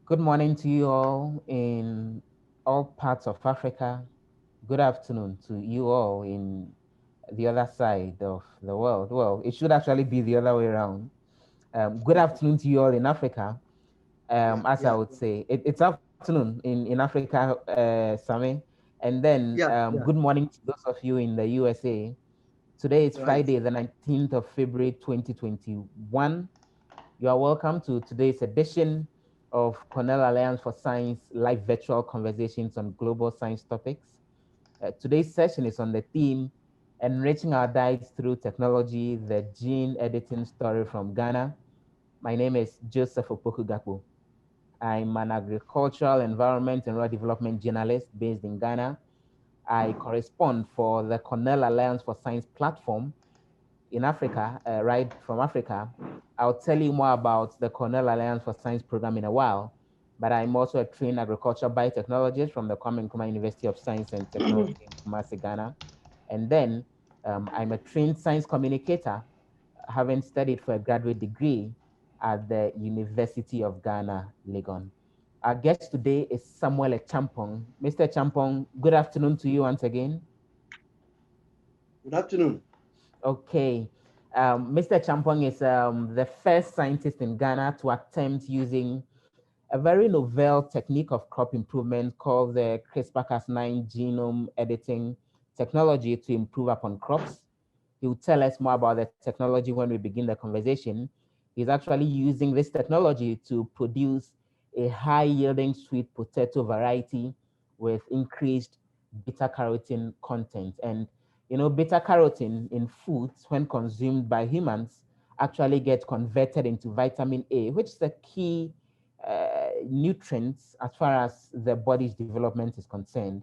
Good morning to you all in all parts of Africa. Good afternoon to you all in the other side of the world. Well, it should actually be the other way around. Good afternoon to you all in Africa. Yeah, As I yeah, would say, it's afternoon in Africa, Sami. And then yeah, yeah. good morning to those of you in the USA. Today is Right. Friday, the 19th of February, 2021. You are welcome to today's edition of Cornell Alliance for Science live virtual conversations on global science topics. Today's session is on the theme Enriching Our Diets Through Technology, the Gene Editing Story from Ghana. My name is Joseph Opoku Gakpo. I'm an agricultural, environment, and rural development journalist based in Ghana. I correspond for the Cornell Alliance for Science platform in Africa, right from Africa. I'll tell you more about the Cornell Alliance for Science program in a while, but I'm also a trained agricultural biotechnologist from the Kwame Nkrumah University of Science and Technology in Kumasi, Ghana. And then I'm a trained science communicator, having studied for a graduate degree at the University of Ghana, Legon. Our guest today is Samuel Acheampong. Mr. Acheampong, good afternoon to you once again. Good afternoon. Okay. Mr. Champong is the first scientist in Ghana to attempt using a very novel technique of crop improvement called the CRISPR-Cas9 genome editing technology to improve upon crops. He will tell us more about the technology when we begin the conversation. He's actually using this technology to produce a high yielding sweet potato variety with increased beta carotene content. And beta carotene in foods, when consumed by humans, actually gets converted into vitamin A, which is a key nutrient as far as the body's development is concerned.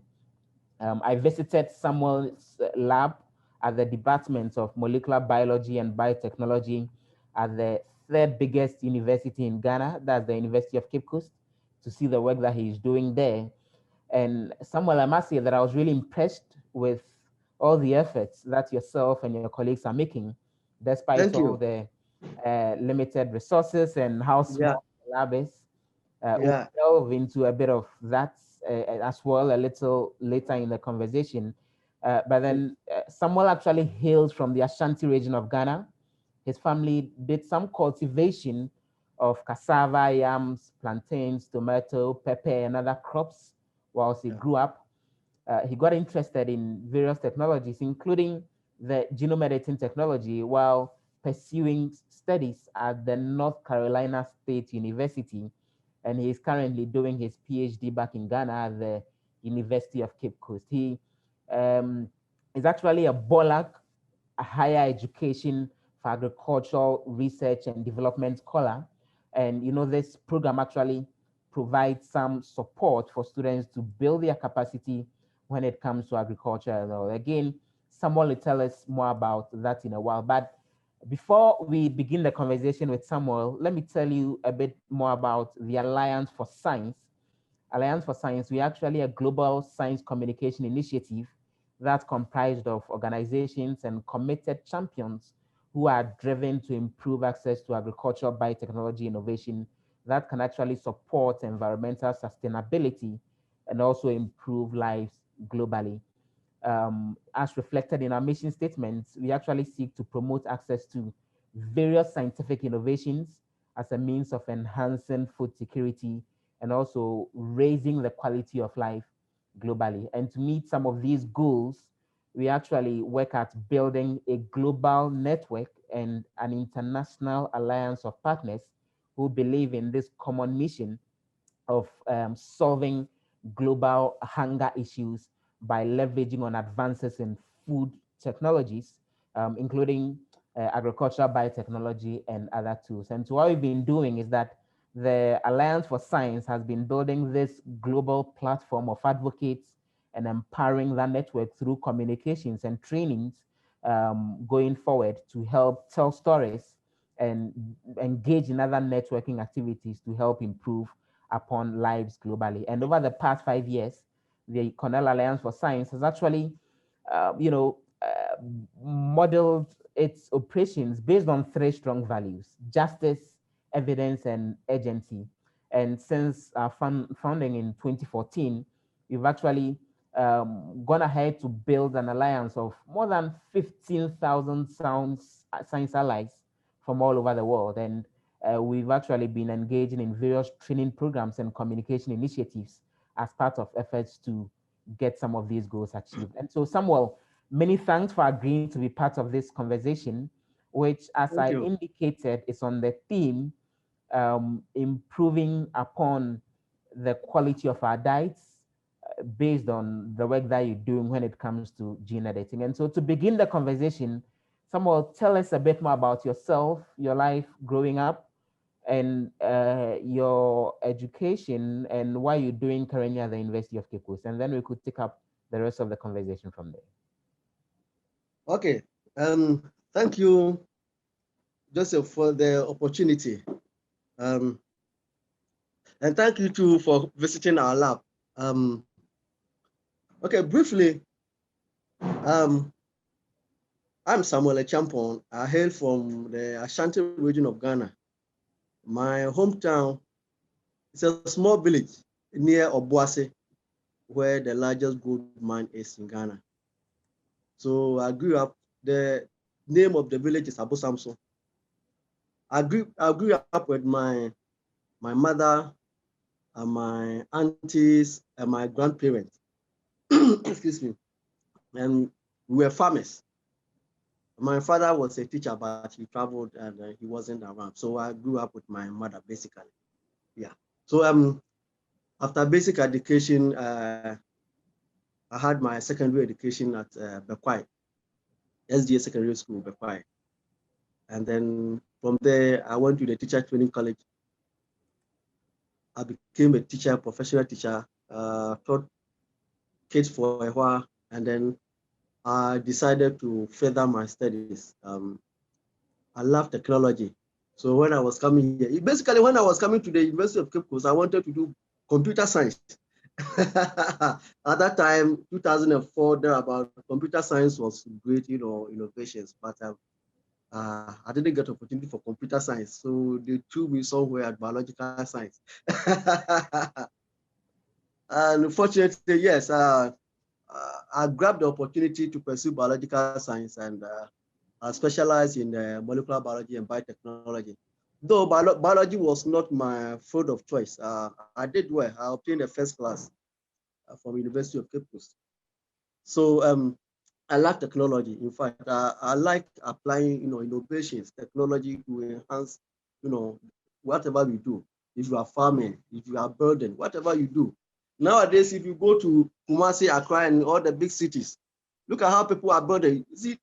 I visited Samuel's lab at the Department of Molecular Biology and Biotechnology at the third biggest university in Ghana, that's the University of Cape Coast, to see the work that he's doing there. And Samuel, I must say that I was really impressed with all the efforts that yourself and your colleagues are making, despite Thank all you. the limited resources and how Yeah, small the lab is. We'll yeah. delve into a bit of that as well a little later in the conversation. But then Samuel actually hails from the Ashanti region of Ghana. His family did some cultivation of cassava, yams, plantains, tomato, pepper, and other crops whilst he Yeah. grew up. He got interested in various technologies, including the genome editing technology, while pursuing studies at the North Carolina State University. And he is currently doing his PhD back in Ghana at the University of Cape Coast. He um, is actually a BOLAC, a higher education for agricultural research and development scholar. And this program actually provides some support for students to build their capacity when it comes to agriculture. Again, Samuel will tell us more about that in a while. But before we begin the conversation with Samuel, let me tell you a bit more about the Alliance for Science. Alliance for Science, we're actually a global science communication initiative that's comprised of organizations and committed champions who are driven to improve access to agricultural biotechnology innovation that can actually support environmental sustainability and also improve lives globally. As reflected in our mission statements, we actually seek to promote access to various scientific innovations as a means of enhancing food security and also raising the quality of life globally. And to meet some of these goals, we actually work at building a global network and an international alliance of partners who believe in this common mission of solving global hunger issues by leveraging on advances in food technologies, including agricultural biotechnology and other tools. And so what we've been doing is that the Alliance for Science has been building this global platform of advocates and empowering that network through communications and trainings going forward to help tell stories and engage in other networking activities to help improve upon lives globally. And over the past 5 years, the Cornell Alliance for Science has actually, modeled its operations based on three strong values: justice, evidence, and agency. And since our founding in 2014, we've actually gone ahead to build an alliance of more than 15,000 science allies from all over the world. And we've actually been engaging in various training programs and communication initiatives as part of efforts to get some of these goals achieved. And so, Samuel, many thanks for agreeing to be part of this conversation, which, as Thank I you. indicated, is on the theme improving upon the quality of our diets based on the work that you're doing when it comes to gene editing. And so, to begin the conversation, Samuel, tell us a bit more about yourself, your life growing up, and your education, and what you're doing currently at the University of Cape Coast. And then we could take up the rest of the conversation from there. Okay. Thank you, Joseph, for the opportunity. And thank you too for visiting our lab. Okay, briefly, I'm Samuel Acheampong. I hail from the Ashanti region of Ghana. My hometown is a small village near Obuasi, where the largest gold mine is in Ghana. So I grew up, the name of the village is Abu Samson. I grew up with my mother and my aunties and my grandparents. Excuse me. And we were farmers. My father was a teacher, but he traveled and he wasn't around. So I grew up with my mother, basically. Yeah. So after basic education, I had my secondary education at Bekwai, SDA Secondary School, Bekwai. And then from there, I went to the teacher training college. I became a teacher, professional teacher, taught kids for a while, and then I decided to further my studies. I love technology. So when I was coming here, basically when I was coming to the University of Cape Coast, I wanted to do computer science. At that time, 2004, thereabout, computer science was great, innovations, but I didn't get opportunity for computer science. So they threw me somewhere at biological science. And fortunately, yes, I grabbed the opportunity to pursue biological science, and I specialized in molecular biology and biotechnology. Though biology was not my field of choice, I did well. I obtained a first class from University of Cape Coast. So I like technology. In fact, I like applying, innovations, technology to enhance, whatever we do. If you are farming, if you are building, whatever you do. Nowadays, if you go to Kumasi, Accra, and all the big cities, look at how people are building. You see,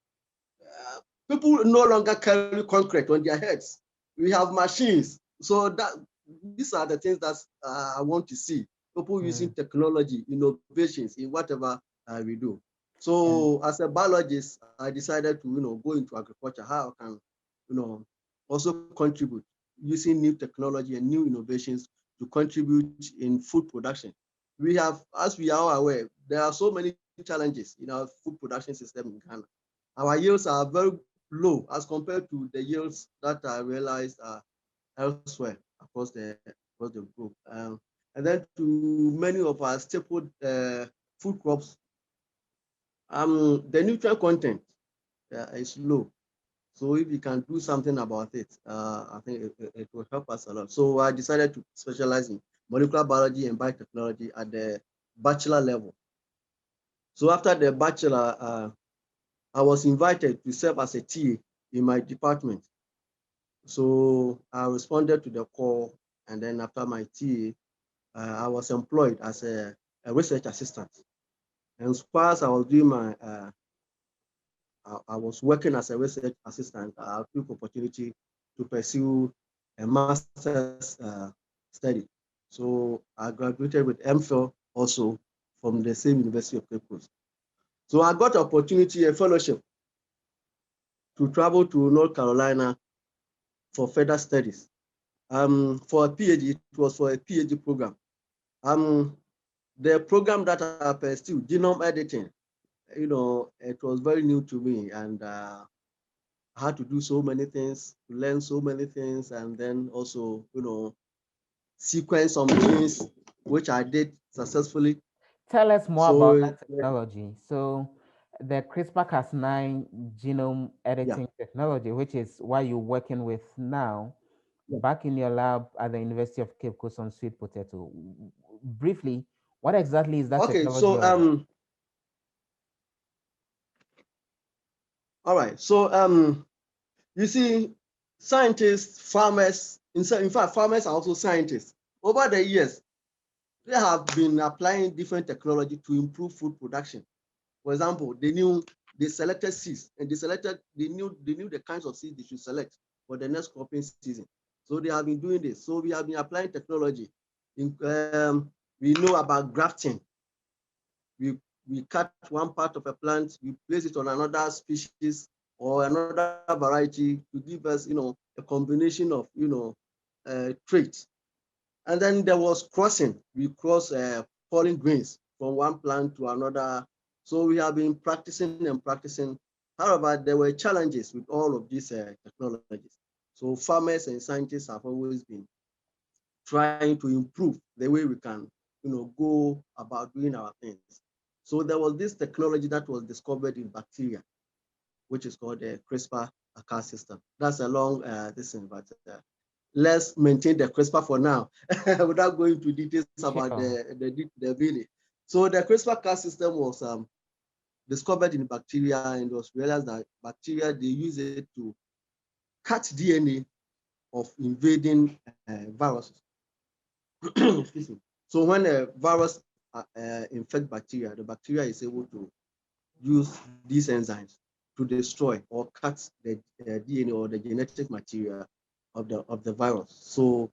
people no longer carry concrete on their heads. We have machines. So these are the things that I want to see. People using technology, innovations in whatever we do. So as a biologist, I decided to, go into agriculture. How I can, also contribute using new technology and new innovations to contribute in food production. We have, as we are aware, there are so many challenges in our food production system in Ghana. Our yields are very low as compared to the yields that are realized elsewhere across the globe. And then to many of our staple food crops, the nutrient content is low. So if you can do something about it, I think it will help us a lot. So I decided to specialize in molecular biology and biotechnology at the bachelor level. So after the bachelor, I was invited to serve as a TA in my department. So I responded to the call, and then after my TA, I was employed as a research assistant. And as far as I was doing I was working as a research assistant, I took opportunity to pursue a master's study. So I graduated with MPhil also from the same University of Cape Coast. So I got opportunity, a fellowship, to travel to North Carolina for further studies. For a PhD, it was for a PhD program. The program that I pursued, genome editing, it was very new to me, and I had to do so many things, learn so many things, and then also, sequence some genes, which I did successfully. Tell us more So, about that technology. So the CRISPR-Cas9 genome editing technology, which is what you're working with now, back in your lab at the University of Cape Coast on sweet potato. Briefly, what exactly is that okay, technology so all about? all right, so you see, scientists, farmers, in fact, farmers are also scientists. Over the years, they have been applying different technology to improve food production. For example, they selected seeds, and they knew the kinds of seeds they should select for the next cropping season. So they have been doing this. So we have been applying technology. We know about grafting. We cut one part of a plant, we place it on another species or another variety to give us, a combination of, traits. And then there was crossing. We cross pollen grains from one plant to another. So we have been practicing and practicing. However, there were challenges with all of these technologies. So farmers and scientists have always been trying to improve the way we can, go about doing our things. So there was this technology that was discovered in bacteria, which is called the CRISPR-Cas system. That's a long this thing, but let's maintain the CRISPR for now, without going into details about the really. So the CRISPR-Cas system was discovered in bacteria, and it was realized that bacteria, they use it to cut DNA of invading viruses. Excuse me. So when a virus infects bacteria, the bacteria is able to use these enzymes to destroy or cut the DNA or the genetic material of the virus. So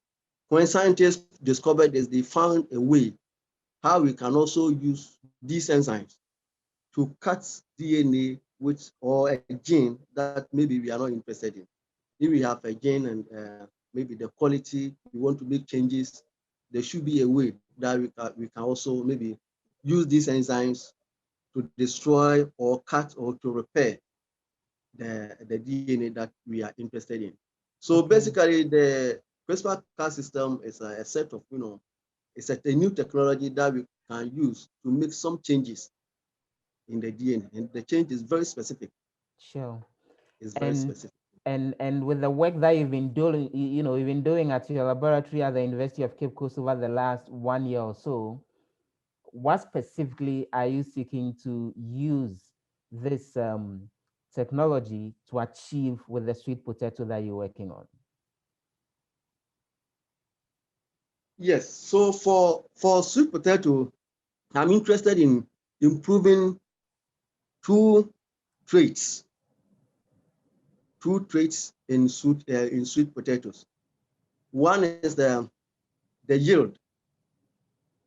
when scientists discovered this, they found a way how we can also use these enzymes to cut DNA or a gene that maybe we are not interested in. If we have a gene and maybe the quality, we want to make changes, there should be a way that we can also maybe use these enzymes to destroy or cut or to repair the DNA that we are interested in. So basically, the CRISPR-Cas system is a set of, it's a new technology that we can use to make some changes in the DNA, and the change is very specific. Sure. It's very specific. And with the work that you've been doing, you've been doing at your laboratory at the University of Cape Coast over the last 1 year or so, what specifically are you seeking to use this technology to achieve with the sweet potato that you're working on? Yes, so for sweet potato, I'm interested in improving two traits in sweet potatoes. One is the yield,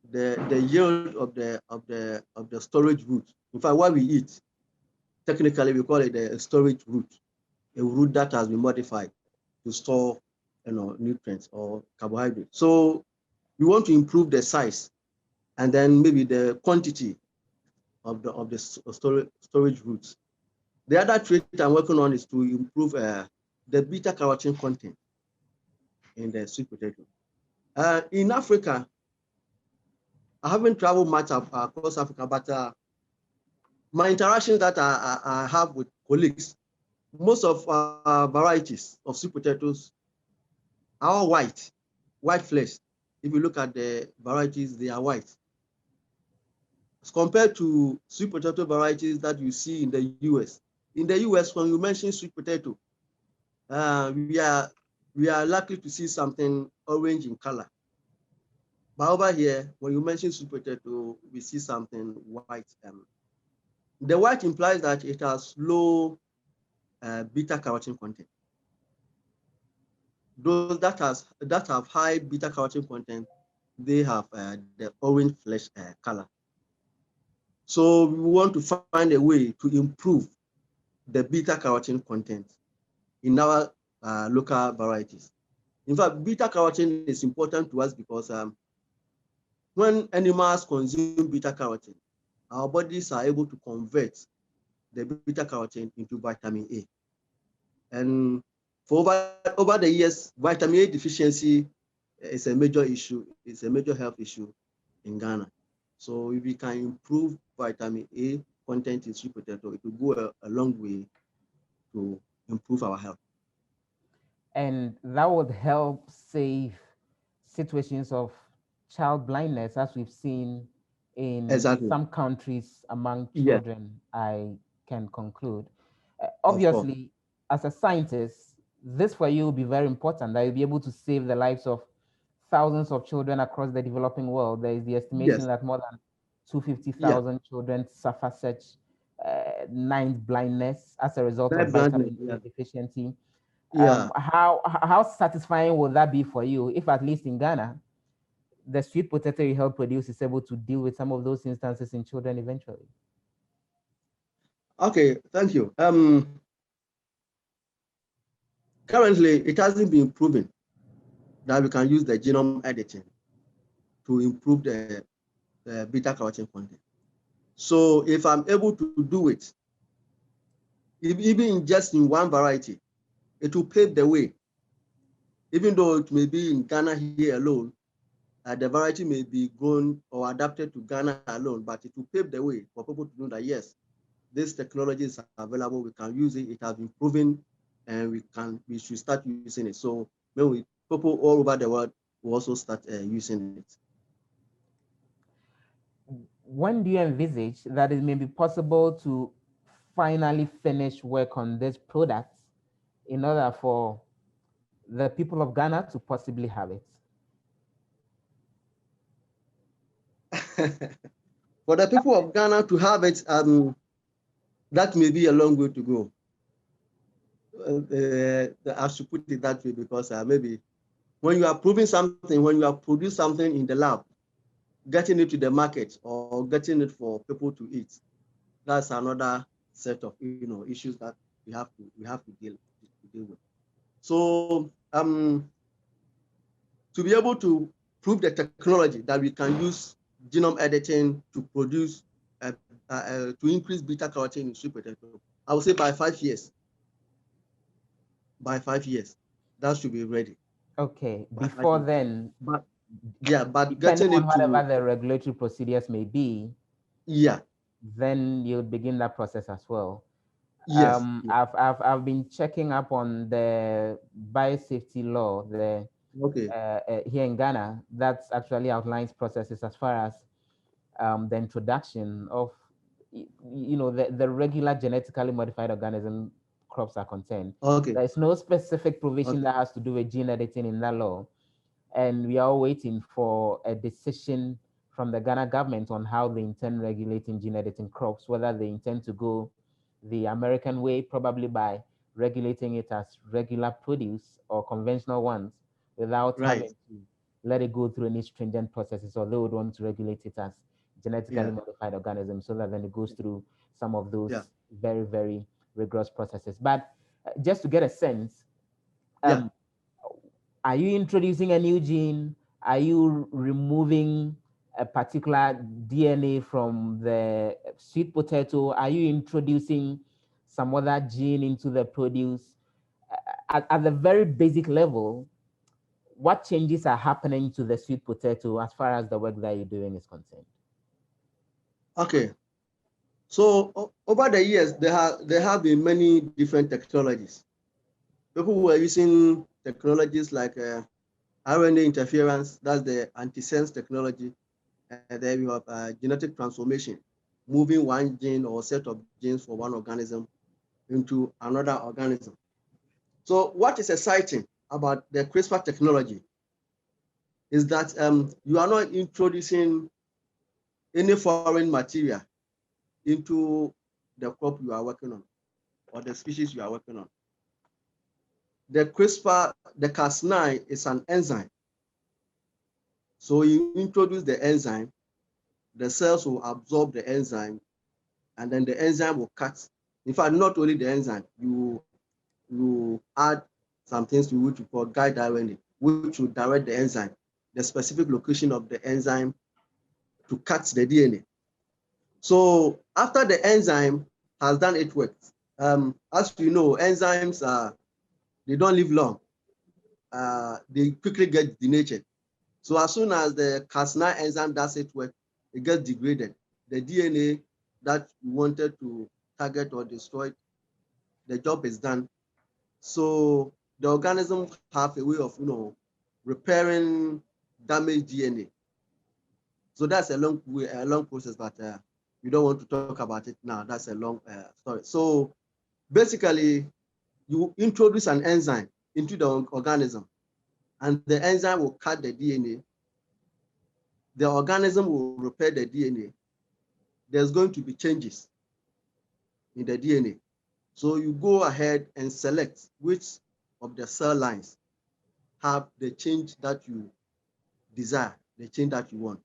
the yield of the storage root. In fact, what we eat, technically we call it a storage root, a root that has been modified to store, nutrients or carbohydrates. So we want to improve the size and then maybe the quantity of the storage roots. The other trait I'm working on is to improve the beta carotene content in the sweet potato. In Africa, I haven't traveled much across Africa, but my interactions that I have with colleagues, most of varieties of sweet potatoes are all white flesh. If you look at the varieties, they are white. As compared to sweet potato varieties that you see in the US. In the US, when you mention sweet potato, we are likely to see something orange in color. But over here, when you mention sweet potato, we see something white. The white implies that it has low beta carotene content. Those that have high beta carotene content, they have the orange flesh color. So we want to find a way to improve the beta carotene content in our local varieties. In fact, beta carotene is important to us because when animals consume beta carotene, our bodies are able to convert the beta carotene into vitamin A. And for over the years, vitamin A deficiency It's a major issue. It's a major health issue in Ghana. So if we can improve vitamin A content in sweet potato, it will go a long way to improve our health. And that would help save situations of child blindness, as we've seen in Exactly. some countries among Yes, children, I can conclude. of course. Obviously, as a scientist, this for you will be very important, that you'll be able to save the lives of thousands of children across the developing world. There is the estimation Yes, that more than yeah. 250,000 children suffer such ninth blindness as a result of That blindness, vitamin yeah. A deficiency. Yeah. How satisfying would that be for you if, at least in Ghana, the sweet potato you help produce is able to deal with some of those instances in children eventually? Okay, thank you. Currently, it hasn't been proven that we can use the genome editing to improve the beta carotene content. So if I'm able to do it, even just in one variety, it will pave the way. Even though it may be in Ghana here alone, the variety may be grown or adapted to Ghana alone, but it will pave the way for people to know that yes, this technology is available, we can use it, it has been proven, and we should start using it. So maybe people all over the world will also start using it. When do you envisage that it may be possible to finally finish work on this product in order for the people of Ghana to possibly have it? For the people of Ghana to have it, that may be a long way to go. I should put it that way because maybe when you are proving something, when you are producing something in the lab, getting it to the market or getting it for people to eat, that's another set of issues that we have to deal with. So to be able to prove the technology that we can use genome editing to produce to increase beta carotene in sweet potato, I would say by 5 years. By 5 years, that should be ready. Okay, By 5 before years. then, But yeah, but depending getting on it to whatever the regulatory procedures may be, yeah, then you'll begin that process as well. yes, yes. I've been checking up on the biosafety law Okay, here in Ghana that actually outlines processes as far as the introduction of the regular genetically modified organism crops are concerned. okay, There's no specific provision okay, that has to do with gene editing in that law, and we are waiting for a decision from the Ghana government on how they intend regulating gene editing crops, whether they intend to go the American way, probably by regulating it as regular produce or conventional ones without right, having to let it go through any stringent processes, or they would want to regulate it as genetically yeah, modified organisms so that then it goes through some of yeah, those very, very rigorous processes. But just to get a sense, yeah. um, are you introducing a new gene? Are you removing a particular DNA from the sweet potato? Are you introducing some other gene into the produce? At the very basic level, what changes are happening to the sweet potato as far as the work that you're doing is concerned? Okay. So over the years, there have been many different technologies. People were using technologies like RNA interference, that's the antisense technology. And then we have genetic transformation, moving one gene or set of genes for one organism into another organism. So what is exciting about the CRISPR technology is that you are not introducing any foreign material into the crop you are working on or the species you are working on. The CRISPR, the Cas9 is an enzyme. So you introduce the enzyme, the cells will absorb the enzyme, and then the enzyme will cut. In fact, not only the enzyme, you add some things to which you call guide RNA, which will direct the enzyme, the specific location of the enzyme to cut the DNA. So after the enzyme has done its work, as you know, enzymes they don't live long. they quickly get denatured. So as soon as the Cas9 enzyme does its work, it gets degraded. The DNA that you wanted to target or destroy, the job is done. So the organism have a way of, repairing damaged DNA. So that's a long process, but we don't want to talk about it now. That's a long story. So basically, you introduce an enzyme into the organism, and the enzyme will cut the DNA. The organism will repair the DNA. There's going to be changes in the DNA. So you go ahead and select which of the cell lines have the change that you desire, the change that you want.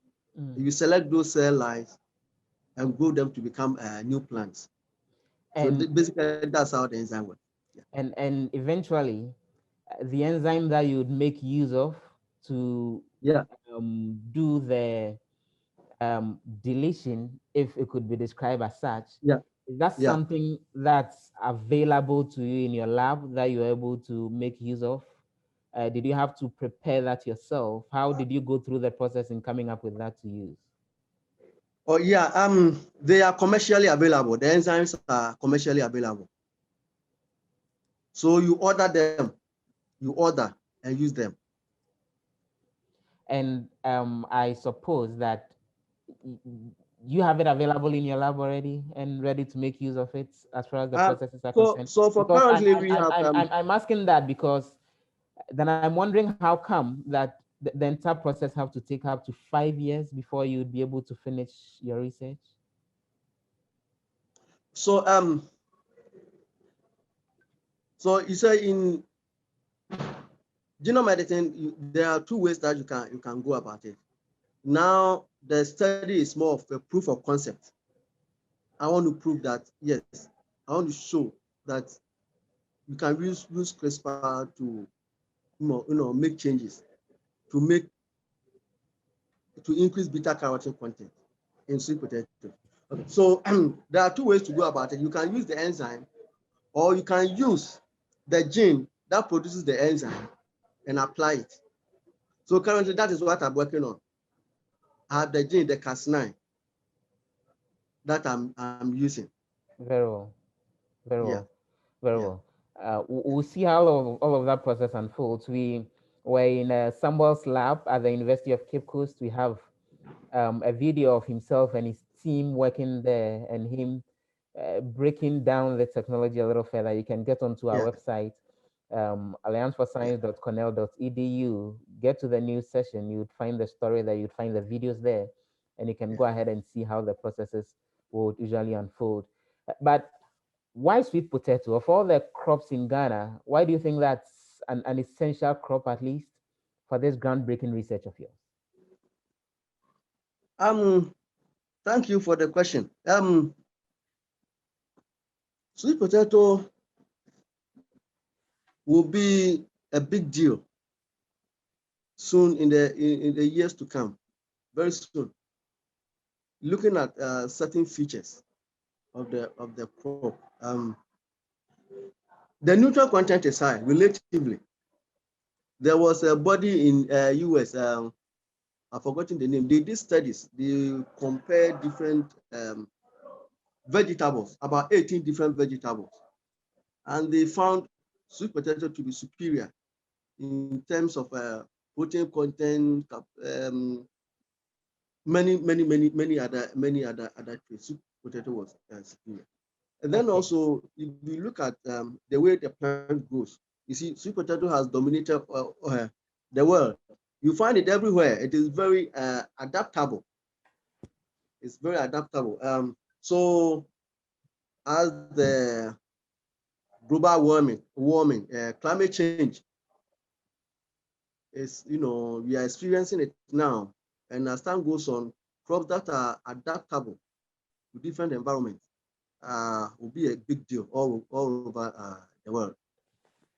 You select those cell lines and grow them to become new plants. So basically, that's how the enzyme works. Yeah. And eventually, the enzyme that you would make use of to do the deletion, if it could be described as such, is that something that's available to you in your lab that you're able to make use of? Did you have to prepare that yourself? How did you go through the process in coming up with that to use? Oh yeah, they are commercially available. The enzymes are commercially available. So you order them, and use them. And I suppose that you have it available in your lab already and ready to make use of it as far as the processes are concerned. So for currently we have. I'm asking that because then I'm wondering how come that the entire process have to take up to 5 years before you'd be able to finish your research. So so you say in genome editing, there are two ways that you can go about it. Now the study is more of a proof of concept. I want to prove that yes, I want to show that you can use CRISPR to make changes to increase beta carotene content in sweet potato. Okay. So there are two ways to go about it. You can use the enzyme, or you can use the gene that produces the enzyme and apply it. So currently, that is what I'm working on. I have the gene, the Cas9, that I'm using. Very well, very well, very well. We'll see how all of that process unfolds. We were in Samuel's lab at the University of Cape Coast. We have a video of himself and his team working there, and him breaking down the technology a little further. You can get onto our website, allianceforscience.cornell.edu. Get to the news session. You would find the story there. You'd find the videos there, and you can go ahead and see how the processes would usually unfold. But why sweet potato? Of all the crops in Ghana, why do you think that's an essential crop, at least, for this groundbreaking research of yours? Thank you for the question. Sweet potato will be a big deal soon in the years to come, very soon. Looking at certain features of the crop, the nutrient content is high relatively. There was a body in US, I've forgotten the name. They did studies. They compared different vegetables, about 18 different vegetables, and they found sweet potato to be superior in terms of protein content, many other traits. Sweet potato was superior. And then also, if you look at the way the plant grows, you see, sweet potato has dominated the world. You find it everywhere. It is very adaptable. It's very adaptable. So as the global warming, climate change is, we are experiencing it now. And as time goes on, crops that are adaptable to different environments will be a big deal all over the world.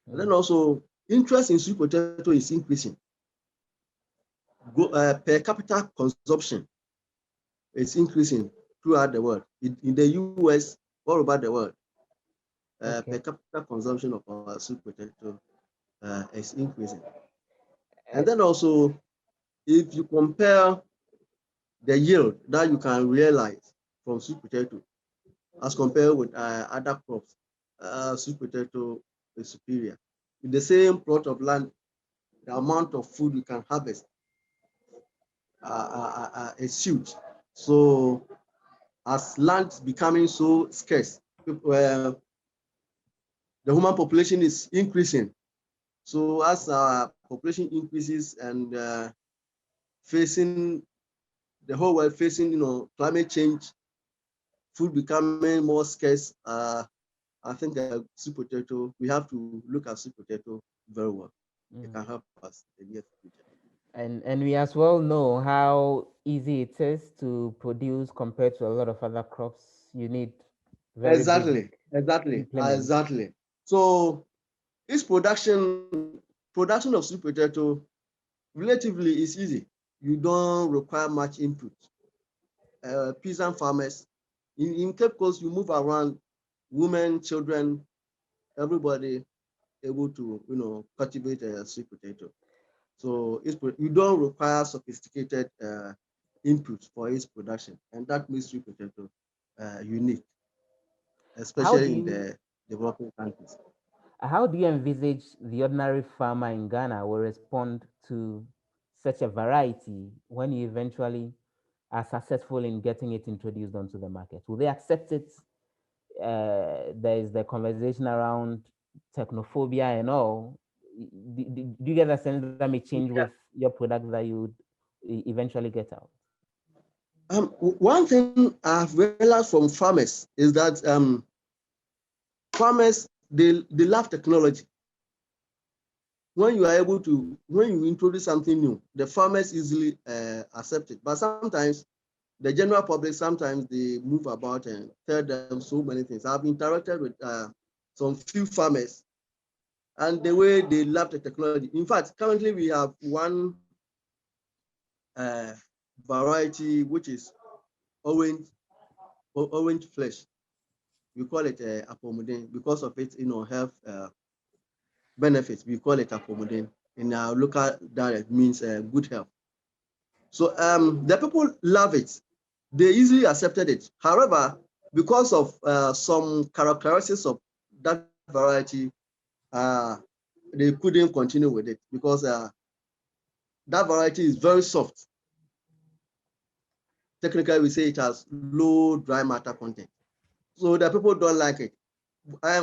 And then also, interest in sweet potato is increasing. Per capita consumption is increasing throughout the world. In the US, all over the world, per capita consumption of sweet potato is increasing. And then also, if you compare the yield that you can realize from sweet potato as compared with other crops, sweet potato is superior. In the same plot of land, the amount of food you can harvest is huge. So as land is becoming so scarce, the human population is increasing. So as our population increases and facing the whole world facing, climate change, food becoming more scarce, I think sweet potato, we have to look at sweet potato very well. It can help us in the near future. And we as well know how easy it is to produce compared to a lot of other crops. You need very big implements. Exactly. So this production of sweet potato relatively is easy. You don't require much input. Peasant farmers in Cape Coast, you move around, women, children, everybody able to cultivate a sweet potato. So you don't require sophisticated input for its production, and that makes sweet potato unique, How do especially in you the developing countries. how do you envisage the ordinary farmer in Ghana will respond to such a variety when you eventually are successful in getting it introduced onto the market? Will they accept it? There is the conversation around technophobia and all. Do you get a sense that may change with Yeah. your product that you would eventually get out? One thing I've realized from farmers is that farmers they love technology. When you are able to, when you introduce something new, the farmers easily accept it. But sometimes the general public, sometimes they move about and tell them so many things. I've interacted with some few farmers and the way they love the technology. In fact, currently we have one uh, variety which is orange, orange flesh. We call it apomodin because of its health benefits. We call it apomodin. In our local dialect means good health. So the people love it. They easily accepted it. However, because of some characteristics of that variety, they couldn't continue with it because that variety is very soft. Technically, we say it has low dry matter content. So the people don't like it.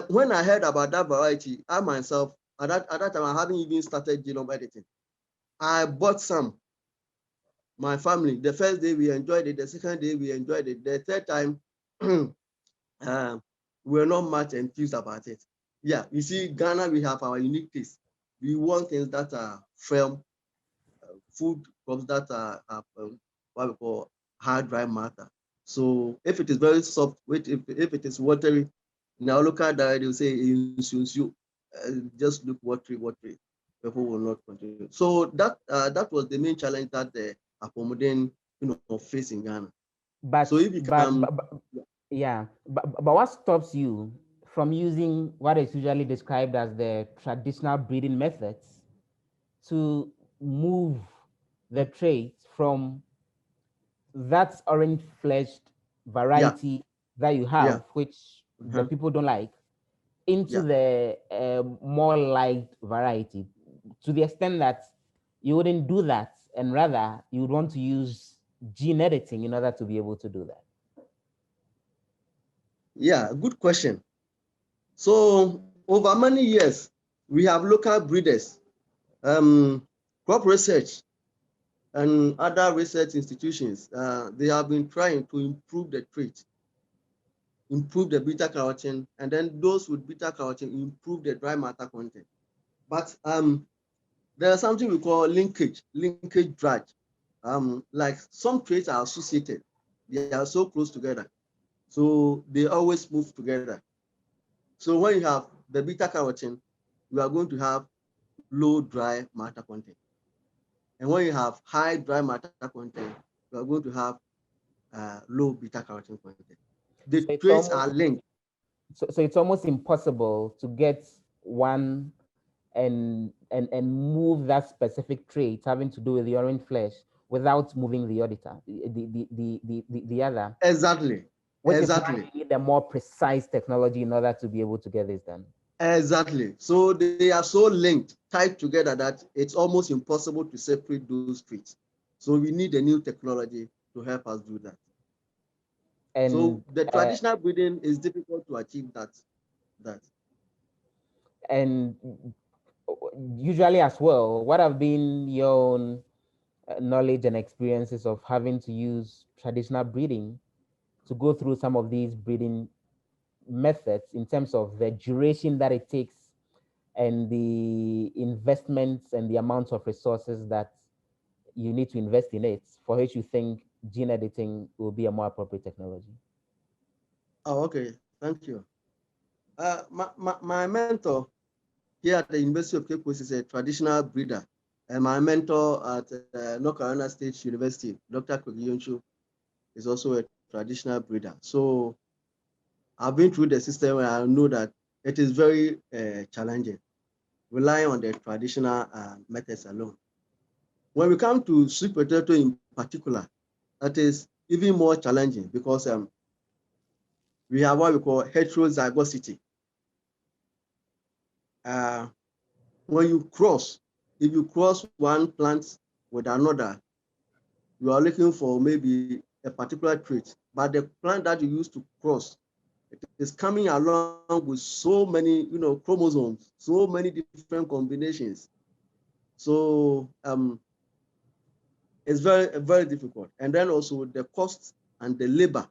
When I heard about that variety, I myself, at that time, I hadn't even started genome editing. I bought some. My family, the first day we enjoyed it, the second day we enjoyed it, the third time, we're not much enthused about it. Yeah, you see, Ghana, we have our unique taste. We want things that are firm, food crops that are what we call hard dry matter. So if it is very soft, if it is watery, now look at that, they'll say just look watery. People will not continue. So that was the main challenge that the accommodation face in Ghana. But So if you can, yeah, but what stops you from using what is usually described as the traditional breeding methods to move the traits from that orange fleshed yeah, variety that you yeah, have, which the people don't like, into yeah. the more liked variety, to the extent that you wouldn't do that, and rather you would want to use gene editing in order to be able to do that? Yeah, good question. So over many years, we have local breeders, crop research, and other research institutions. They have been trying to improve the trait, improve the beta carotene, and then those with beta carotene improve the dry matter content. But there's something we call linkage drag. Like some traits are associated, they are so close together, so they always move together. So when you have the beta carotene, you are going to have low dry matter content. And when you have high dry matter content, you are going to have low beta carotene content. The So it's traits are almost linked. so it's almost impossible to get one and move that specific trait having to do with the orange flesh without moving the auditor, the other, Exactly. which is why Exactly. you need a more precise technology in order to be able to get this done. Exactly. So they are so linked, tied together that it's almost impossible to separate those traits. So we need a new technology to help us do that. So And the traditional breeding is difficult to achieve that. and usually as well, what have been your own knowledge and experiences of having to use traditional breeding to go through some of these breeding methods in terms of the duration that it takes and the investments and the amount of resources that you need to invest in it, for which you think gene editing will be a more appropriate technology? Oh, okay. Thank you. My mentor here at the University of Cape Coast is a traditional breeder. And my mentor at North Carolina State University, Dr. Kogi, is also a traditional breeder. So I've been through the system and I know that it is very challenging, relying on the traditional methods alone. When we come to sweet potato in particular, that is even more challenging because we have what we call heterozygosity. When you cross, if you cross one plant with another, you are looking for maybe a particular trait, but the plant that you use to cross, it is coming along with so many, chromosomes, so many different combinations. So it's very, very difficult. And then also the cost and the labor,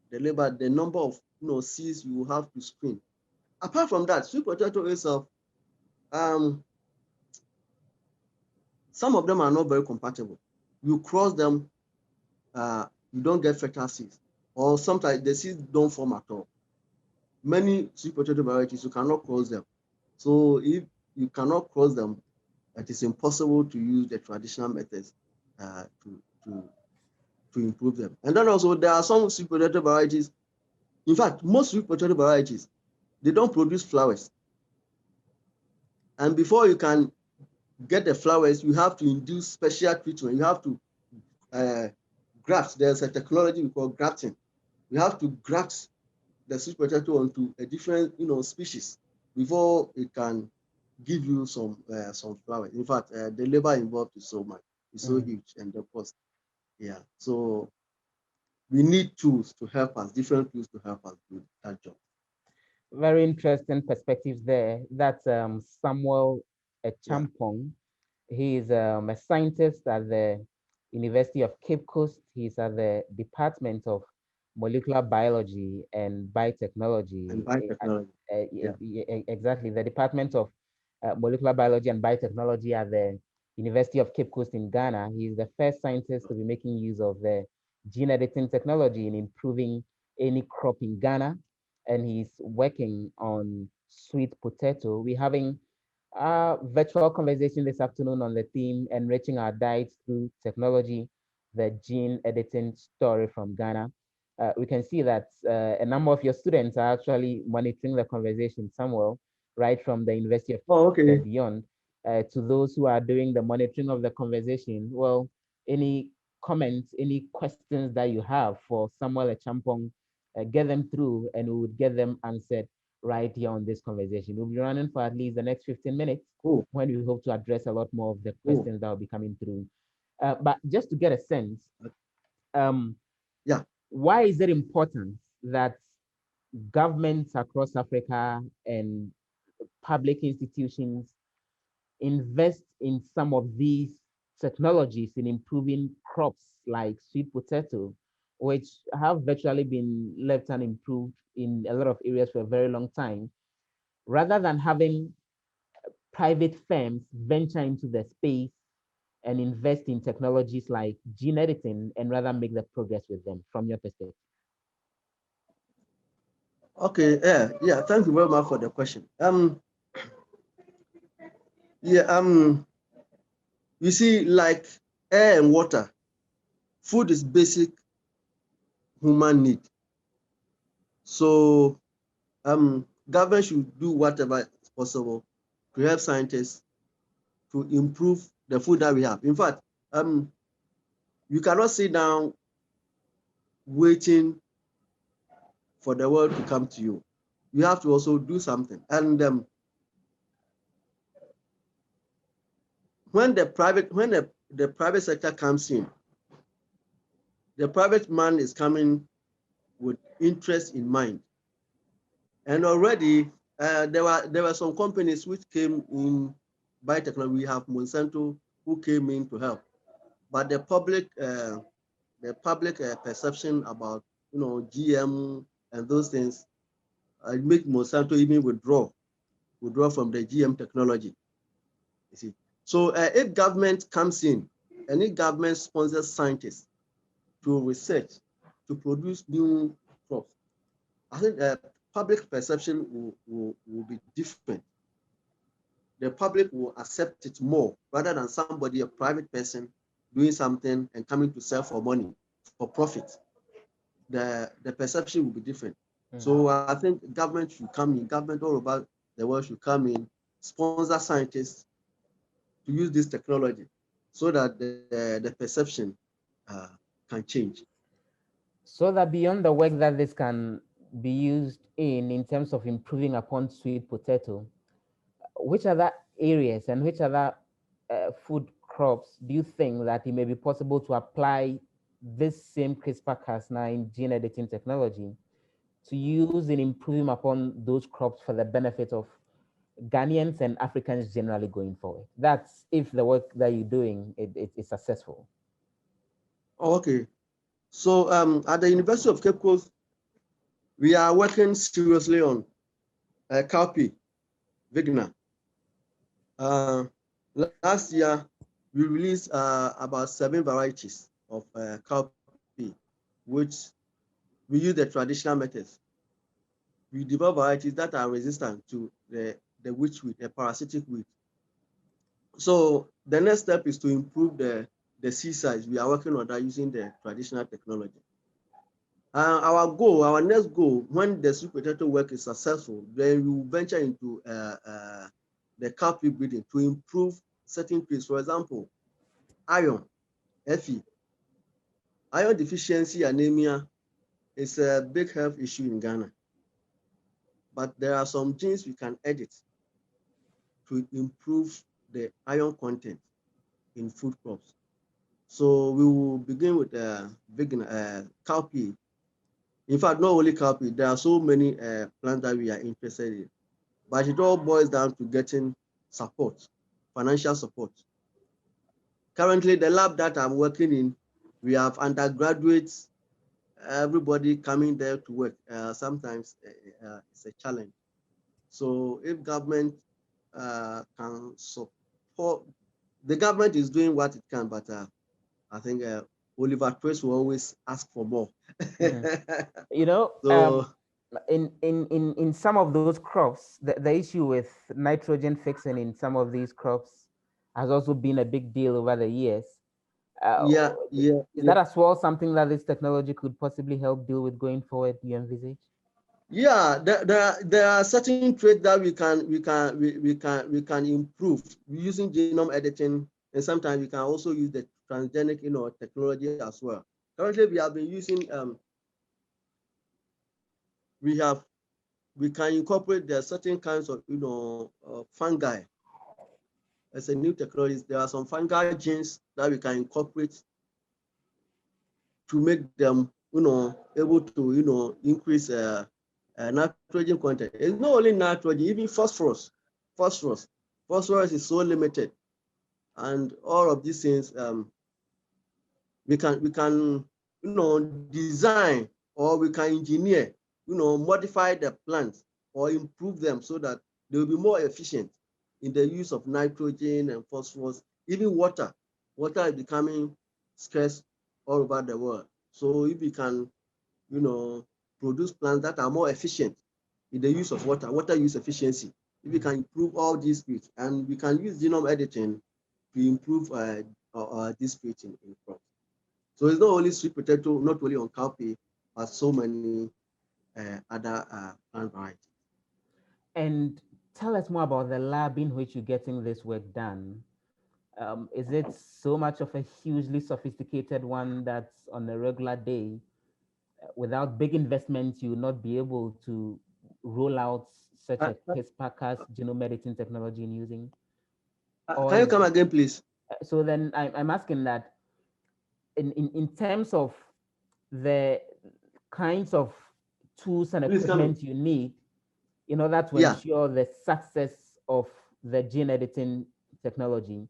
the number of seeds you have to screen. Apart from that, sweet potato itself, some of them are not very compatible. You cross them, you don't get fertile seeds, or sometimes the seeds don't form at all. Many sweet potato varieties, you cannot cross them. So if you cannot cross them, it is impossible to use the traditional methods to improve them. And then also there are some sweet potato varieties. In fact, most sweet potato varieties, they don't produce flowers. And before you can get the flowers, you have to induce special treatment. You have to graft. There's a technology we call grafting. You have to graft the sweet potato onto a different, species before it can give you some flowers. In fact, the labor involved is so much, it's so huge, and the cost. Yeah. So we need tools to help us, different tools to help us do that job. Very interesting perspectives there. That's Samuel Acheampong. He is a scientist at the University of Cape Coast. He's at the Department of Molecular Biology and And Biotechnology. biotechnology. Yeah. Exactly, the Department of Molecular Biology and Biotechnology at the University of Cape Coast in Ghana. He's the first scientist to be making use of the gene editing technology in improving any crop in Ghana, and he's working on sweet potato. We're having a virtual conversation this afternoon on the theme enriching our diets through technology, the gene editing story from Ghana. We can see that a number of your students are actually monitoring the conversation, Samuel, right from the University of Oh, and okay. beyond. To those who are doing the monitoring of the conversation, well, any comments, any questions that you have for Samuel Acheampong, get them through and we would get them answered right here on this conversation. We'll be running for at least the next 15 minutes Cool. when we hope to address a lot more of the Cool. questions that will be coming through. But just to get a sense, um, Yeah. why is it important that governments across Africa and public institutions invest in some of these technologies in improving crops like sweet potato, which have virtually been left unimproved in a lot of areas for a very long time, rather than having private firms venture into the space and invest in technologies like gene editing and rather make the progress with them from your perspective? Okay. Yeah. Thank you very much for the question. Yeah. You see, like air and water, food is basic human need. So government should do whatever is possible to help scientists to improve the food that we have. In fact, you cannot sit down waiting for the world to come to you. You have to also do something. And when the private sector comes in, the private man is coming with interest in mind. And already there were some companies which came in biotechnology. We have Monsanto who came in to help, but the public perception about GM and those things make Monsanto even withdraw from the GM technology. You see, so if government comes in and if government sponsors scientists to research to produce new crops, I think public perception will be different. The public will accept it more rather than somebody, a private person, doing something and coming to sell for money, for profit. The perception will be different. So I think government should come in, government all over the world should come in, sponsor scientists to use this technology so that the perception can change. So that beyond the work that this can be used in terms of improving upon sweet potato, which other areas and which other food crops do you think that it may be possible to apply this same CRISPR-Cas9 gene editing technology to use in improving upon those crops for the benefit of Ghanaians and Africans generally going forward? That's if the work that you're doing is successful. Oh, okay. So at the University of Cape Coast, we are working seriously on cowpea, Vigna. Last year, we released about 7 varieties of cowpea, which we use the traditional methods. We develop varieties that are resistant to the witch weed, the parasitic weed. So the next step is to improve the seed size. We are working on that using the traditional technology. Our next goal, when the sweet potato work is successful, then we will venture into the cowpea breeding to improve certain traits. For example, iron, Fe. Iron deficiency anemia is a big health issue in Ghana. But there are some genes we can edit to improve the iron content in food crops. So we will begin with vegan cowpea. In fact, not only cowpea, there are so many plants that we are interested in. But it all boils down to getting support, financial support. Currently, the lab that I'm working in, we have undergraduates, everybody coming there to work. Sometimes it's a challenge. So if government can support, the government is doing what it can, but I think Oliver Twist will always ask for more. You know, So, in some of those crops, the issue with nitrogen fixing in some of these crops has also been a big deal over the years. Is that as well something that this technology could possibly help deal with going forward, you envisage? Yeah, there are certain traits that we can improve using genome editing, and sometimes we can also use the transgenic technology as well. Currently, we have been using we can incorporate there certain kinds of fungi. As a new technology, there are some fungal genes that we can incorporate to make them able to increase nitrogen content. It's not only nitrogen, even phosphorus. Phosphorus is so limited, and all of these things we can design, or we can engineer, modify the plants or improve them so that they will be more efficient in the use of nitrogen and phosphorus. Even water is becoming scarce all over the world. So if we can produce plants that are more efficient in the use of water use efficiency, if we can improve all these traits, and we can use genome editing to improve these traits in crops. So it's not only sweet potato, not only on cowpea, but so many other plant varieties. And tell us more about the lab in which you're getting this work done. Is it so much of a hugely sophisticated one that's on a regular day? Without big investments, you will not be able to roll out such a CRISPR-Cas genome editing technology in using? Or Can you come again, please? so then I'm asking that in terms of the kinds of tools and Please come in. equipment you need in order to Yeah. ensure the success of the gene editing technology,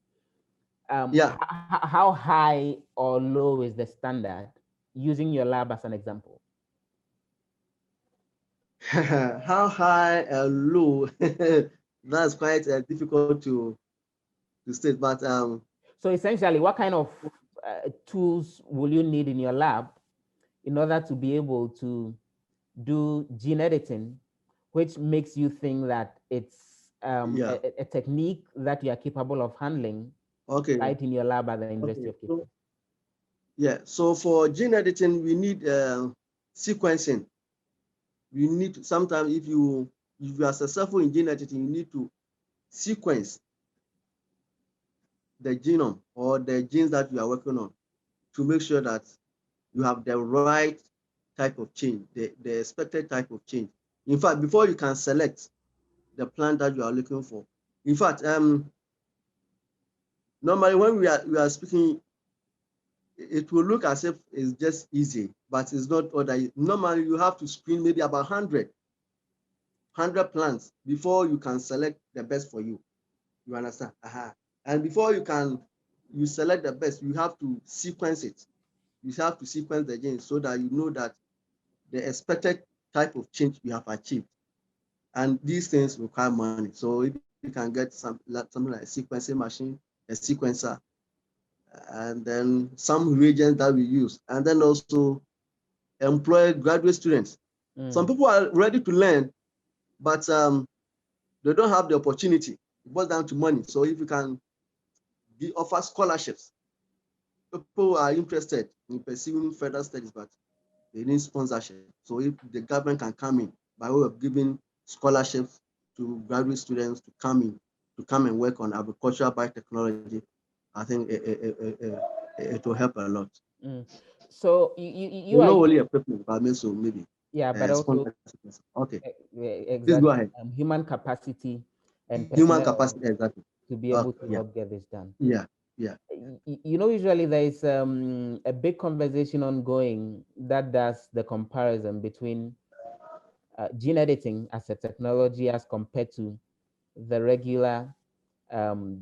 Yeah. how high or low is the standard, using your lab as an example? How high and low? That's quite difficult to state, but So essentially, what kind of tools will you need in your lab in order to be able to do gene editing, which makes you think that it's yeah. a technique that you are capable of handling Okay. right in your lab at the University Okay. of Cape Town? Yeah. So for gene editing, we need sequencing. We need sometimes if you are successful in gene editing, you need to sequence the genome or the genes that you are working on to make sure that you have the right type of change, the expected type of change. In fact, before you can select the plant that you are looking for. In fact, normally when we are speaking, it will look as if it's just easy, but it's not all that. Normally you have to screen maybe about 100 plants before you can select the best for you. You understand? And before you select the best, you have to sequence it. You have to sequence the genes so that you know that the expected type of change you have achieved. And these things require money. So if you can get something like a sequencing machine, a sequencer, and then some reagents that we use, and then also employ graduate students. Some people are ready to learn, but they don't have the opportunity. It boils down to money. So if you can offer scholarships, people are interested in pursuing further studies, but they need sponsorship. So if the government can come in by way of giving scholarships to graduate students to come and work on agricultural biotechnology, I think it will help a lot. So you Not are only equipment, but also maybe yeah, but also okay. Please go exactly ahead. human capacity and Human personnel capacity, exactly. to be able to Yeah, help get this done. yeah, yeah. You know, usually there is a big conversation ongoing that does the comparison between gene editing as a technology as compared to the regular um,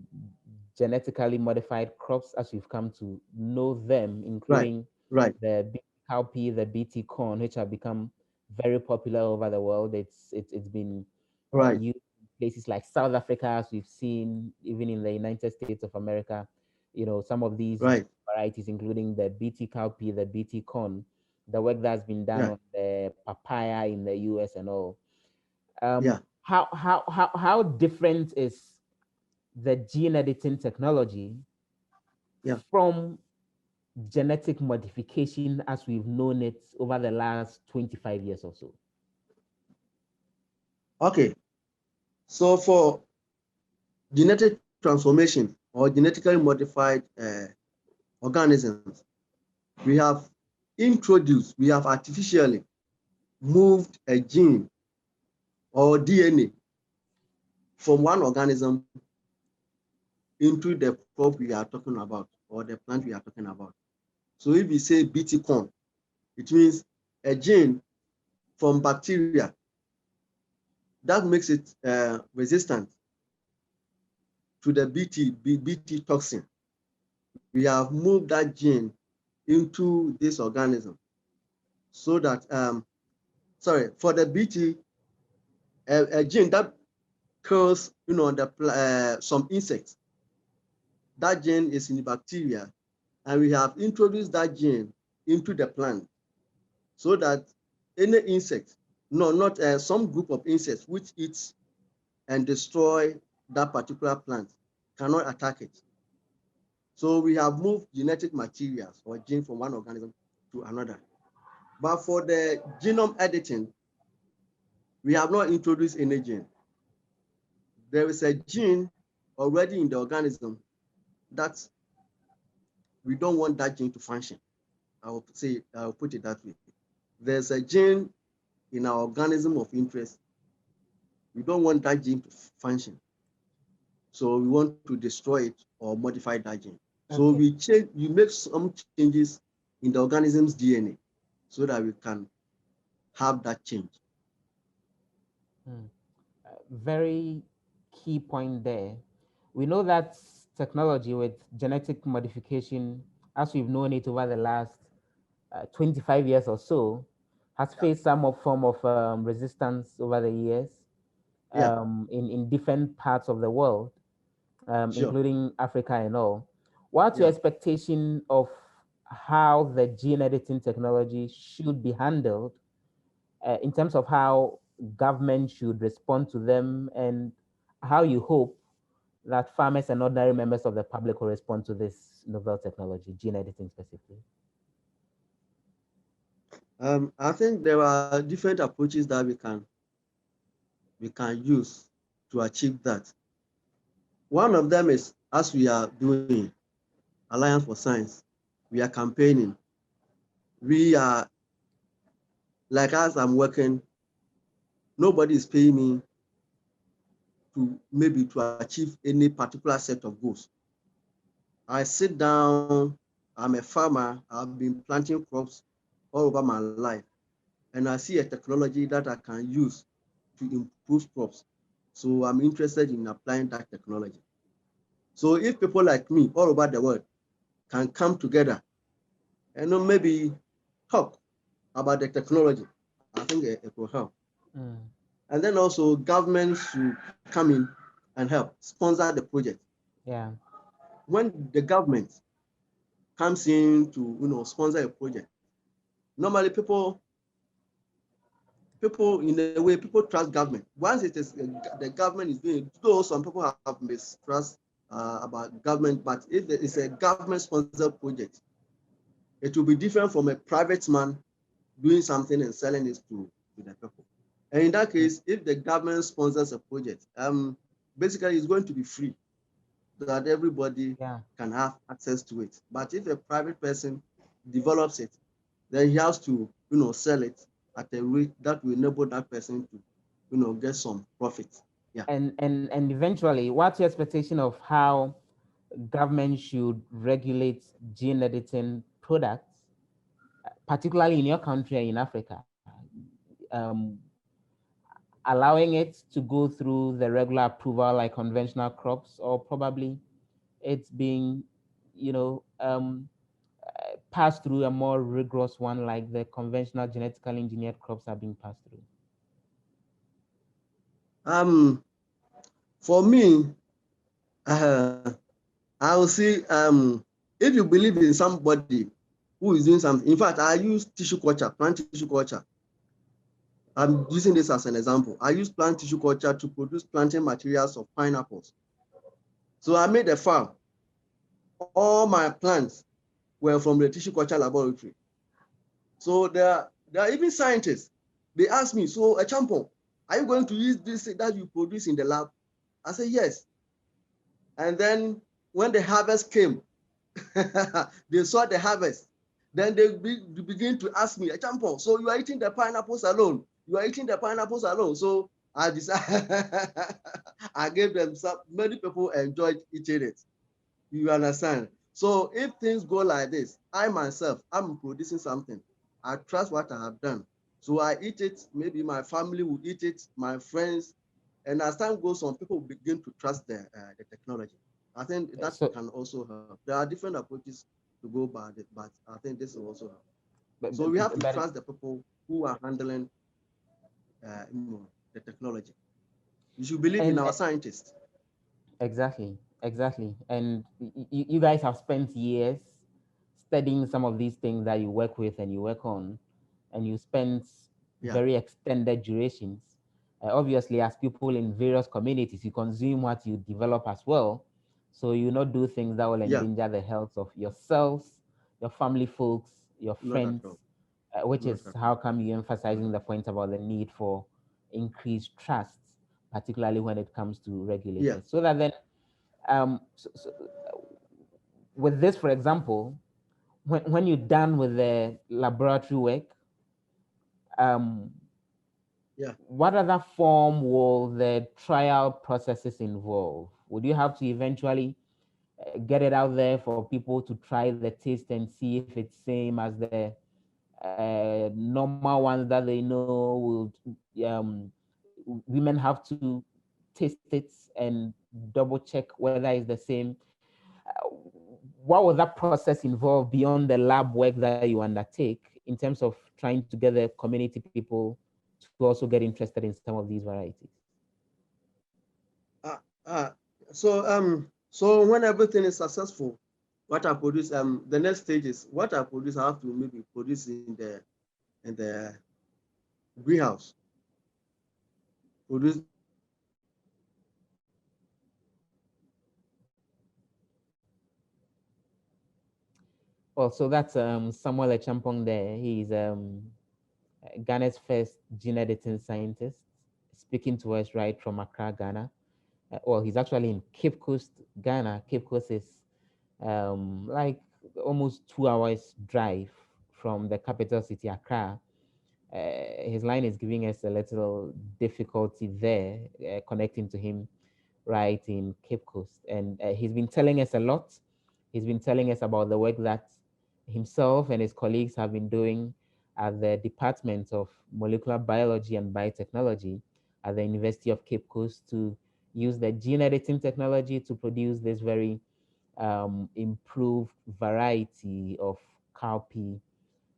genetically modified crops as we've come to know them, Right, including right, the BT cowpea, the BT corn, which have become very popular over the world. It's been right, used in places like South Africa, as we've seen, even in the United States of America. You know, some of these right. varieties, including the BT cowpea, the BT corn, the work that's been done Yeah, on the papaya in the US and all. yeah, How different is the gene editing technology yeah. from genetic modification as we've known it over the last 25 years or so? Okay. So for genetic transformation or genetically modified organisms, we have we have artificially moved a gene or DNA from one organism into the crop we are talking about or the plant we are talking about. So if we say BT corn, it means a gene from bacteria that makes it resistant to the BT toxin. We have moved that gene into this organism so that, for the BT, a gene that kills, some insects. That gene is in the bacteria, and we have introduced that gene into the plant so that any insect, no, not some group of insects which eats and destroy that particular plant cannot attack it. So we have moved genetic materials or gene from one organism to another. But for the genome editing, we have not introduced any gene. there is a gene already in the organism that we don't want that gene to function. I'll put it that way. There's a gene in our organism of interest. We don't want that gene to function. So we want to destroy it or modify that gene. So we make some changes in the organism's DNA so that we can have that change. Very key point there. We know that technology with genetic modification, as we've known it over the last 25 years or so, has faced some form of resistance over the years in different parts of the world, including Africa and all. What's your expectation of how the gene editing technology should be handled in terms of how government should respond to them, and how you hope that farmers and ordinary members of the public will respond to this novel technology, gene editing specifically? I think there are different approaches that we can use to achieve that. One of them is, as we are doing Alliance for Science, we are campaigning. We are, like as I'm working, nobody is paying me to achieve any particular set of goals. I sit down, I'm a farmer, I've been planting crops all over my life, and I see a technology that I can use to improve crops. So I'm interested in applying that technology. So if people like me all over the world can come together and maybe talk about the technology, I think it will help. And then also government should come in and help sponsor the project. Yeah. When the government comes in to sponsor a project, normally people in a way people trust government. Once it is the government is doing, though some people have mistrust about government, but if it's a government sponsored project, it will be different from a private man doing something and selling it to the people. And in that case, if the government sponsors a project, basically it's going to be free so that everybody can have access to it. But if a private person develops it, then he has to sell it at a rate that will enable that person to get some profit. Yeah. And eventually, what's your expectation of how government should regulate gene editing products, particularly in your country and in Africa? Allowing it to go through the regular approval like conventional crops, or probably it's being, passed through a more rigorous one like the conventional genetically engineered crops are being passed through? For me, I will say, if you believe in somebody who is doing something, in fact, I use tissue culture, plant tissue culture. I'm using this as an example. I use plant tissue culture to produce planting materials of pineapples. So I made a farm. All my plants were from the tissue culture laboratory. So there are even scientists. They ask me, so Achaempong, are you going to use this that you produce in the lab? I say yes. And then when the harvest came, they saw the harvest. Then they begin to ask me, Achaempong, so you are eating the pineapples alone? You are eating the pineapples alone? So I decided, I gave them some, many people enjoyed eating it. You understand? So if things go like this, I myself, I'm producing something. I trust what I have done. So I eat it, maybe my family will eat it, my friends, and as time goes on, people begin to trust the technology. I think that can also help. There are different approaches to go about it, but I think this will also help. So we have to trust the people who are handling the technology. You should believe in our scientists. Exactly. And you guys have spent years studying some of these things that you work with and you work on, and you spend very extended durations. Obviously, as people in various communities, you consume what you develop as well. So you not do things that will endanger the health of yourselves, your family folks, your friends, which is how come you're emphasizing the point about the need for increased trust. particularly when it comes to Yeah. regulators. So that then, with this, for example, when you're done with the laboratory work, um, Yeah. what other form will the trial processes involve? Would you have to eventually get it out there for people to try the taste and see if it's same as the normal ones that they know? Will women have to taste it and double check whether it's the same? What will that process involve beyond the lab work that you undertake in terms of trying to get the community people to also get interested in some of these varieties? Uh, uh, so when everything is successful, what I produce, the next stage is what I produce, I have to maybe produce in the greenhouse. Produce. Well, so that's Samuel Acheampong there. He's Ghana's first gene editing scientist, speaking to us right from Accra, Ghana. Well, he's actually in Cape Coast, Ghana. Cape Coast is like almost 2 hours drive from the capital city, Accra. His line is giving us a little difficulty there, connecting to him right in Cape Coast. And he's been telling us a lot. He's been telling us about the work that himself and his colleagues have been doing at the Department of Molecular Biology and Biotechnology at the University of Cape Coast to use the gene editing technology to produce this very improved variety of cowpea.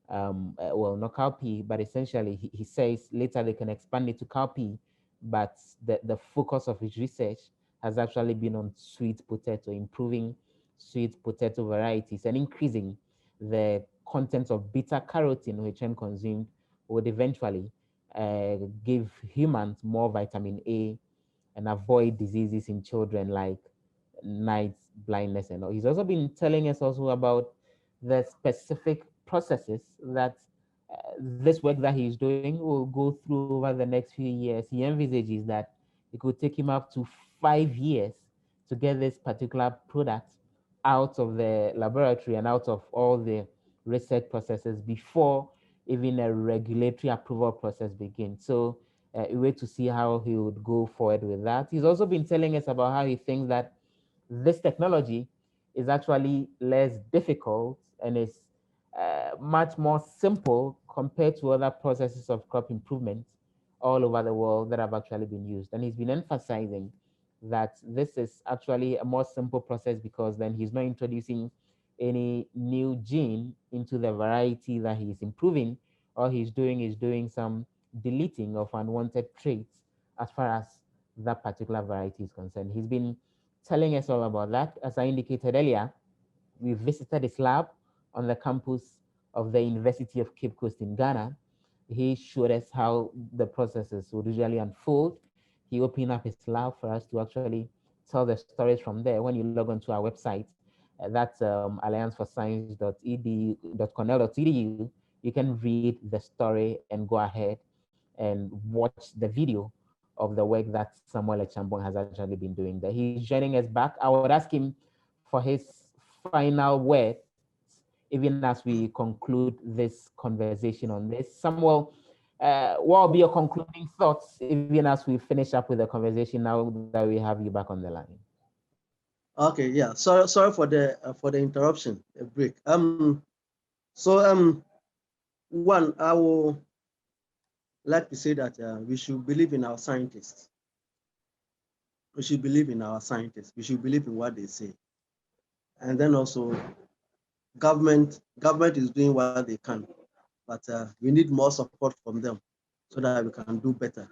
Well, not cowpea, but essentially he says later they can expand it to cowpea, but the focus of his research has actually been on sweet potato, improving sweet potato varieties and increasing the content of beta carotene, which when consumed would eventually give humans more vitamin A and avoid diseases in children like night blindness and all. He's also been telling us also about the specific processes that this work that he's doing will go through over the next few years. He envisages that it could take him up to 5 years to get this particular product out of the laboratory and out of all the research processes before even a regulatory approval process begins. So a way to see how he would go forward with that. He's also been telling us about how he thinks that this technology is actually less difficult and is much more simple compared to other processes of crop improvement all over the world that have actually been used. And he's been emphasizing that this is actually a more simple process because then he's not introducing any new gene into the variety that he's improving. All he's doing is doing some deleting of unwanted traits as far as that particular variety is concerned. He's been telling us all about that. As I indicated earlier, we visited his lab on the campus of the University of Cape Coast in Ghana. He showed us how the processes would usually unfold. He opened up his lab for us to actually tell the stories from there. When you log onto our website, that's allianceforscience.cornell.edu, you can read the story and go ahead and watch the video of the work that Samuel Acheampong has actually been doing there. He's joining us back. I would ask him for his final words, even as we conclude this conversation on this. Samuel, what will be your concluding thoughts, even as we finish up with the conversation now that we have you back on the line? Okay, yeah. Sorry for the interruption, a break. So one, I will like to say that we should believe in our scientists. We should believe in our scientists. We should believe in what they say. And then also, government is doing what they can, but we need more support from them so that we can do better.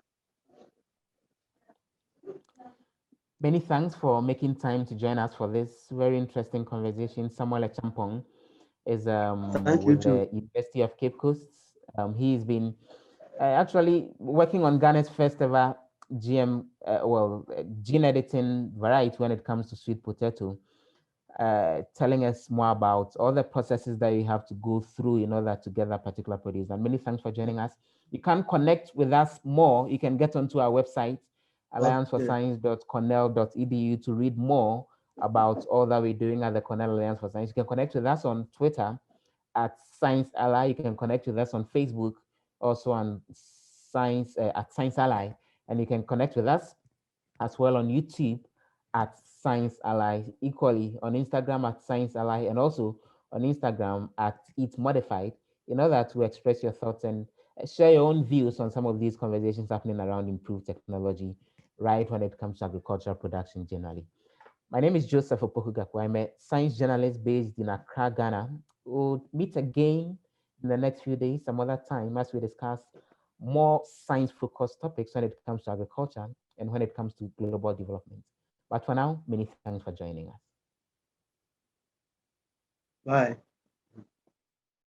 Many thanks for making time to join us for this very interesting conversation. Samuel Acheampong is Thank you with too. the University of Cape Coast. He's been actually working on Ghana's first ever gene editing variety when it comes to sweet potato, telling us more about all the processes that you have to go through in order to get that particular produce. And many thanks for joining us. You can connect with us more. You can get onto our website allianceforscience.cornell.edu to read more about all that we're doing at the Cornell Alliance for Science. You can connect with us on Twitter at Science Ally. You can connect with us on Facebook, also on Science at Science Ally, and you can connect with us as well on YouTube at Science Ally, equally on Instagram at Science Ally, and also on Instagram at Eat Modified, in order to express your thoughts and share your own views on some of these conversations happening around improved technology, right when it comes to agricultural production generally. My name is Joseph Opoku Gakpo. I'm a science journalist based in Accra, Ghana. We'll meet again in the next few days, some other time, as we discuss more science-focused topics when it comes to agriculture and when it comes to global development. But for now, many thanks for joining us. Bye.